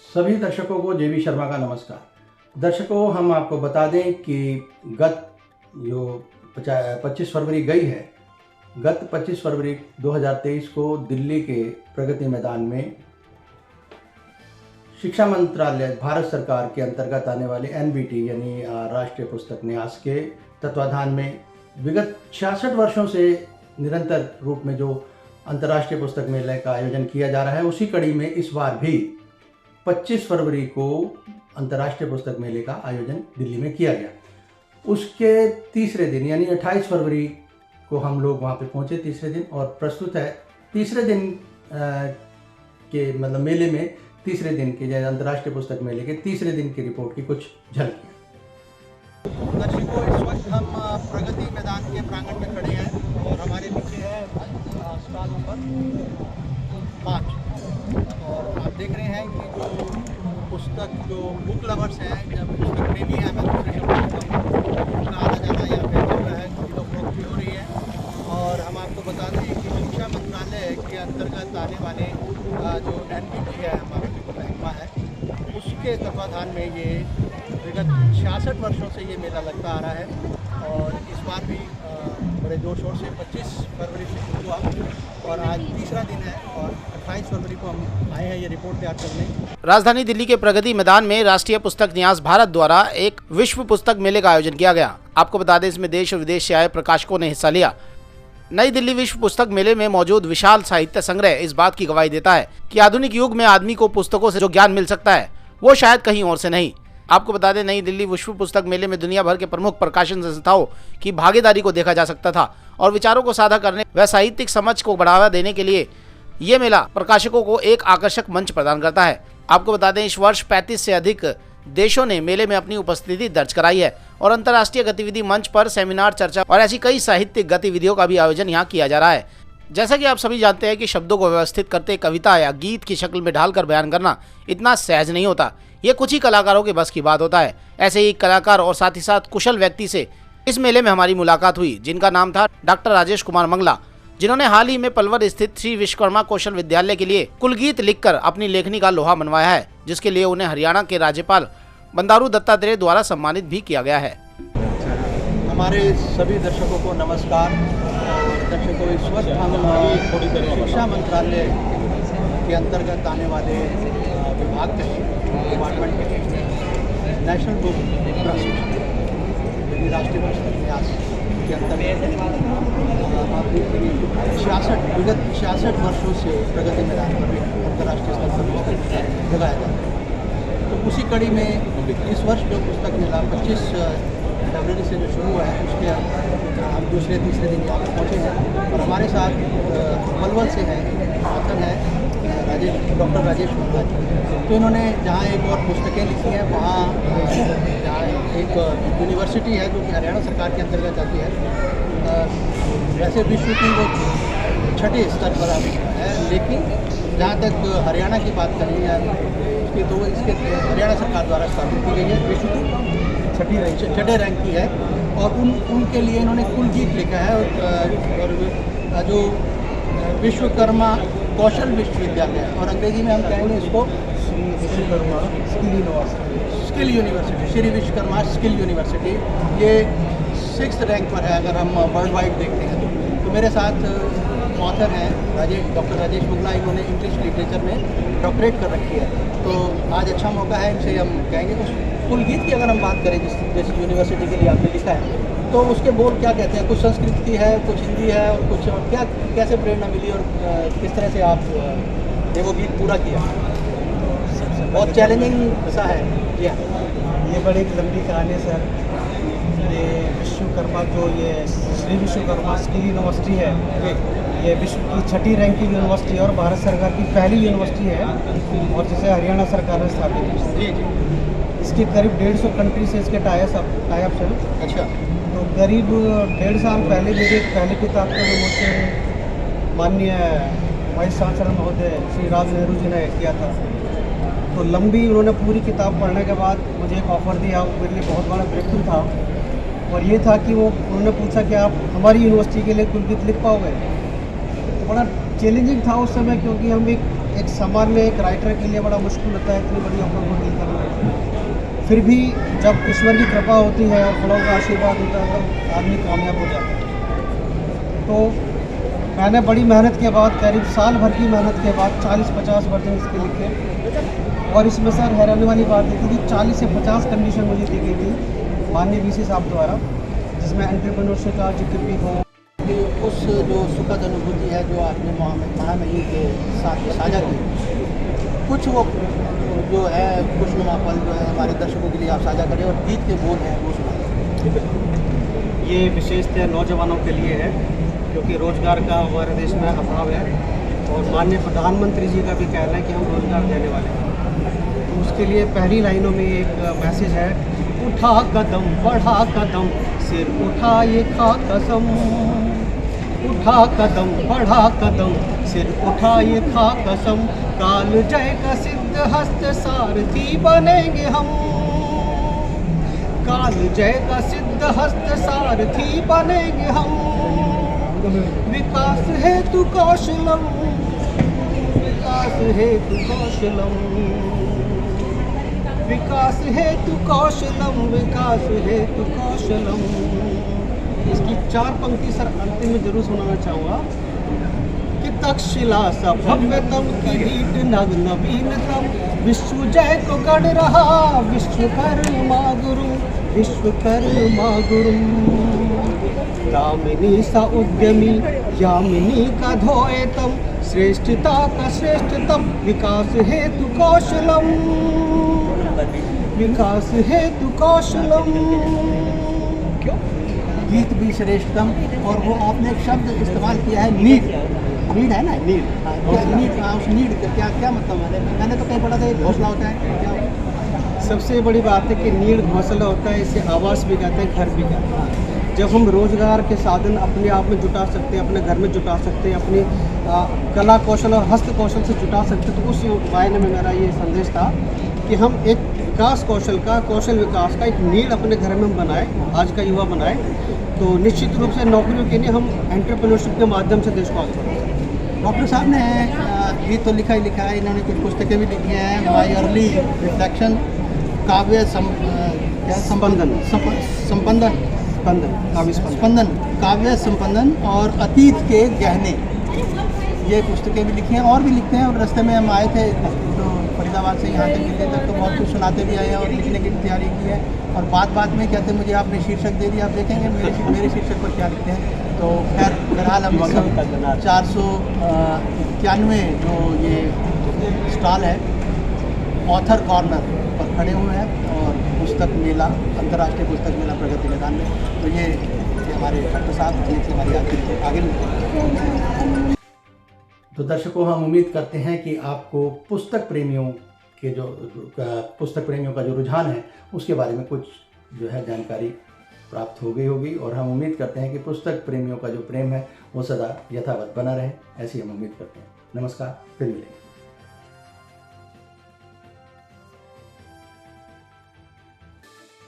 सभी दर्शकों को जेबी शर्मा का नमस्कार। दर्शकों, हम आपको बता दें कि गत जो 25 फरवरी गई है, गत 25 फरवरी 2023 को दिल्ली के प्रगति मैदान में शिक्षा मंत्रालय भारत सरकार के अंतर्गत आने वाले एनबीटी यानी राष्ट्रीय पुस्तक न्यास के तत्वाधान में विगत 66 वर्षों से निरंतर रूप में जो अंतर्राष्ट्रीय पुस्तक मेले का आयोजन किया जा रहा है, उसी कड़ी में इस बार भी 25 फरवरी को अंतर्राष्ट्रीय पुस्तक मेले का आयोजन दिल्ली में किया गया। उसके तीसरे दिन यानी 28 फरवरी को हम लोग वहाँ पे पहुँचे तीसरे दिन, और प्रस्तुत है तीसरे दिन के मतलब मेले में तीसरे दिन के अंतर्राष्ट्रीय पुस्तक मेले के तीसरे दिन की रिपोर्ट की कुछ झलकियाँ। दर्शकों, इस वक्त हम प्रगति मैदान के प्रांगण में खड़े हैं और हमारे पीछे है स्टॉल नंबर 5 और आप देख रहे हैं कि जो बुक लवर्स हैं, जब पुस्तक प्रेमी है, मैं दूसरे शब्दों का आना जाना यहाँ पे चल रहा है, काफ़ी लोग भी हो रही है। और हम आपको बता दें कि शिक्षा मंत्रालय के अंतर्गत आने वाले जो एनबीटी है, हमारा जो महकमा है, उसके तत्वाधान में ये विगत 66 वर्षों से ये मेला लगता आ रहा है। और इस बार भी बड़े जोर शोर से 25 फरवरी से शुरू हुआ और आज तीसरा दिन है और 28 फरवरी को हम आए हैं ये रिपोर्ट तैयार करने। राजधानी दिल्ली के प्रगति मैदान में राष्ट्रीय पुस्तक न्यास भारत द्वारा एक विश्व पुस्तक मेले का आयोजन किया गया। आपको बता दें, इसमें देश और विदेश से आए प्रकाशकों ने हिस्सा लिया। नई दिल्ली विश्व पुस्तक मेले में मौजूद विशाल साहित्य संग्रह इस बात की गवाही देता है कि आधुनिक युग में आदमी को पुस्तकों से जो ज्ञान मिल सकता है वो शायद कहीं और से नहीं। आपको बता दें, नई दिल्ली विश्व पुस्तक मेले में दुनिया भर के प्रमुख प्रकाशन संस्थाओं की भागीदारी को देखा जा सकता था और विचारों को साझा करने व साहित्यिक समझ को बढ़ावा देने के लिए ये मेला प्रकाशकों को एक आकर्षक मंच प्रदान करता है। आपको बता दें, इस वर्ष 35 से अधिक देशों ने मेले में अपनी उपस्थिति दर्ज कराई है और अंतर्राष्ट्रीय गतिविधि मंच पर सेमिनार, चर्चा और ऐसी कई साहित्यिक गतिविधियों का भी आयोजन यहाँ किया जा रहा है। जैसा कि आप सभी जानते हैं कि शब्दों को व्यवस्थित करते कविता या गीत की शक्ल में ढालकर बयान करना इतना सहज नहीं होता। ये कुछ ही कलाकारों के बस की बात होता है। ऐसे ही कलाकार और साथ ही साथ कुशल व्यक्ति से इस मेले में हमारी मुलाकात हुई, जिनका नाम था डॉक्टर राजेश कुमार मंगला, जिन्होंने हाल ही में पलवल स्थित श्री विश्वकर्मा कौशल विद्यालय के लिए कुलगीत लिखकर अपनी लेखनी का लोहा मनवाया है, जिसके लिए उन्हें हरियाणा के राज्यपाल बंडारू दत्तात्रेय द्वारा सम्मानित भी किया गया है। हमारे सभी दर्शकों को नमस्कार। दर्शकों, इस वक्त हम शिक्षा मंत्रालय के अंतर्गत आने वाले विभाग के डिपार्टमेंट के नेशनल बुक ट्रस्ट यानी राष्ट्रीय पुस्तक न्यास के अंतर्गत विगत 66 वर्षों से प्रगति मैदान पर अंतर्राष्ट्रीय स्तर पर पुस्तक लगाया जाता है। तो उसी कड़ी में इस वर्ष जो पुस्तक मेला 25 फरवरी से जो शुरू हुआ है, उसके हम दूसरे तीसरे दिन यहाँ पर पहुँचे हैं और हमारे साथ पलवल से हैं ऑथर हैं डॉक्टर राजेश मंगला जी। तो इन्होंने जहाँ एक और पुस्तकें लिखी हैं, वहाँ जहाँ एक यूनिवर्सिटी है जो कि हरियाणा सरकार के अंतर्गत आती है, वैसे विश्व की वो 6ठे स्तर पर है, लेकिन जहाँ तक हरियाणा की बात करें या उसकी, तो इसके हरियाणा सरकार द्वारा स्थापित की गई है, विश्व की 6ठे रैंक की है। और उनके लिए इन्होंने कुलगीत लिखा है और जो विश्वकर्मा कौशल विश्वविद्यालय और अंग्रेजी में हम कहेंगे इसको skill university, Shri Vishwakarma skill university, ये 6th रैंक पर है अगर हम वर्ल्ड वाइड देखते हैं। तो मेरे साथ ऑथर हैं डॉक्टर राजेश मंगला, इन्होंने इंग्लिश लिटरेचर में डॉक्टरेट कर रखी है। तो आज अच्छा मौका है, इनसे हम कहेंगे कुछ कुलगीत की अगर हम बात करें जिस यूनिवर्सिटी के लिए आपने लिखा है, तो उसके बोल क्या कहते हैं? कुछ संस्कृत की है, कुछ हिंदी है और कुछ क्या, कैसे प्रेरणा मिली और किस तरह से आप ये वो गीत पूरा किया? बहुत चैलेंजिंग सा है। जी हाँ, ये बड़ी एक लंबी कहानी है सर। ये विश्वकर्मा जो ये श्री विश्वकर्मा स्किल यूनिवर्सिटी है, ये विश्व की 6ठी रैंक की यूनिवर्सिटी है और भारत सरकार की पहली यूनिवर्सिटी है और जिसे हरियाणा सरकार ने स्थापित की। इसके करीब 150 कंट्री से इसके टाइप्स हैं। अच्छा। तो करीब 1.5 साल पहले मेरी पहली किताब का विमोचन माननीय वाइस चांसलर महोदय श्री राज नेहरू जी ने किया था। तो लंबी उन्होंने पूरी किताब पढ़ने के बाद मुझे एक ऑफ़र दिया, मेरे लिए बहुत बड़ा ब्रेक थ्रू था। और ये था कि उन्होंने पूछा कि आप हमारी यूनिवर्सिटी के लिए कुलगीत लिख पाओगे। तो बड़ा चैलेंजिंग था उस समय, क्योंकि हम एक एक सामान्य एक राइटर के लिए बड़ा मुश्किल होता है इतनी बड़ी ऑफर को डील करना। फिर भी जब ईश्वर की कृपा होती है और बड़ों का आशीर्वाद होता है तब आदमी कामयाब हो जाता है। तो मैंने बड़ी मेहनत के बाद, करीब साल भर की मेहनत के बाद 40-50 वर्जन इसके लिखे। और इसमें सर हैरानी वाली बात ये थी कि 40 से 50 कंडीशन मुझे दी गई थी माननीय वीसी साहब द्वारा, जिसमें एंटरप्रेन्योरशिप का जिक्र भी हो। उस जो सुखद अनुभूति है जो आपने महामहिम के साथ साझा की, कुछ वो जो है खुशनुमा पल जो है हमारे दर्शकों के लिए आप साझा करें और गीत के बोल हैं वो सुनाएं। ये विशेषतः नौजवानों के लिए है, क्योंकि रोज़गार का हमारे देश में अभाव है और माननीय प्रधानमंत्री जी का भी कहना है कि हम रोज़गार देने वाले हैं। तो उसके लिए पहली लाइनों में एक मैसेज है, उठा कदम बढ़ा कदम सिर उठाए खा कसम, उठा कदम बढ़ा कदम सिर उठाए खा कसम, काल जय का सिद्ध हस्त सारथी बनेंगे हम, काल जय का सिद्ध हस्त सारथी बनेंगे हम, विकास हेतु कौशलम, विकास हेतु कौशलम, विकास हेतु कौशलम, विकास हेतु कौशलम। इसकी 4 पंक्ति सर अंतिम में जरूर सुनाना चाहूँगा कि तक्षशिला सा भव्यतम किरीट नग नवीनतम, विश्व जय को गढ़ रहा विश्वकर्मा गुरु, विश्वकर्मा गुरु, दामिनी सा उद्यमी यामिनी का धोएतम, श्रेष्ठता का श्रेष्ठतम, विकास हेतु कौशलम, विकास हेतु कौशलम। गीत भी श्रेष्ठतम, और वो आपने एक शब्द इस्तेमाल किया है नीड, नीड है ना, नीड, नीड, उस नीड का क्या मतलब है? मैंने तो कहीं पढ़ा था एक घोंसला होता है, क्या? सबसे बड़ी बात है कि नीड घोंसला होता है, इसे आवास भी कहते हैं, घर भी कहते हैं। जब हम रोज़गार के साधन अपने आप में जुटा सकते हैं, अपने घर में जुटा सकते हैं, अपनी कला कौशल और हस्त कौशल से जुटा सकते हैं, तो उस मायने में मेरा ये संदेश था कि हम एक विकास कौशल का, कौशल विकास का एक नीड अपने घर में हम बनाए, आज का युवा बनाए, तो निश्चित रूप से नौकरियों के लिए हम एंटरप्रेन्योरशिप के माध्यम से देश को आगे बढ़ाएंगे। डॉक्टर साहब ने गीत तो लिखा ही लिखा है, इन्होंने कुछ पुस्तकें भी लिखी हैं, माई अर्ली रिफ्लेक्शन, काव्य संपंदन, संपंदन, काव्य स्पंदन, काव्य संपंदन और अतीत के गहने, ये पुस्तकें भी लिखी हैं और भी लिखते हैं। और रास्ते में हम आए थे तो फरीदाबाद से यहाँ तक दिल्ली तक तो बहुत कुछ सुनाते भी आए हैं और लिखने की तैयारी की है। और बात में कहते हैं मुझे आपने शीर्षक दे दिया, आप देखेंगे मेरे शीर्षक पर क्या लिखते हैं। तो खैर बहरहाल हम 491 जो ये स्टॉल है ऑथर कॉर्नर पर खड़े हुए हैं और पुस्तक मेला, अंतर्राष्ट्रीय पुस्तक मेला प्रगति मैदान में। तो ये हमारे डॉक्टर साहब ये हमारी आगे मिलते। तो दर्शकों, हम उम्मीद करते हैं कि आपको पुस्तक प्रेमियों का जो रुझान है उसके बारे में कुछ जो है जानकारी प्राप्त हो गई होगी। और हम उम्मीद करते हैं कि पुस्तक प्रेमियों का जो प्रेम है वो सदा यथावत बना रहे, ऐसी हम उम्मीद करते हैं। नमस्कार, फिर मिलेंगे।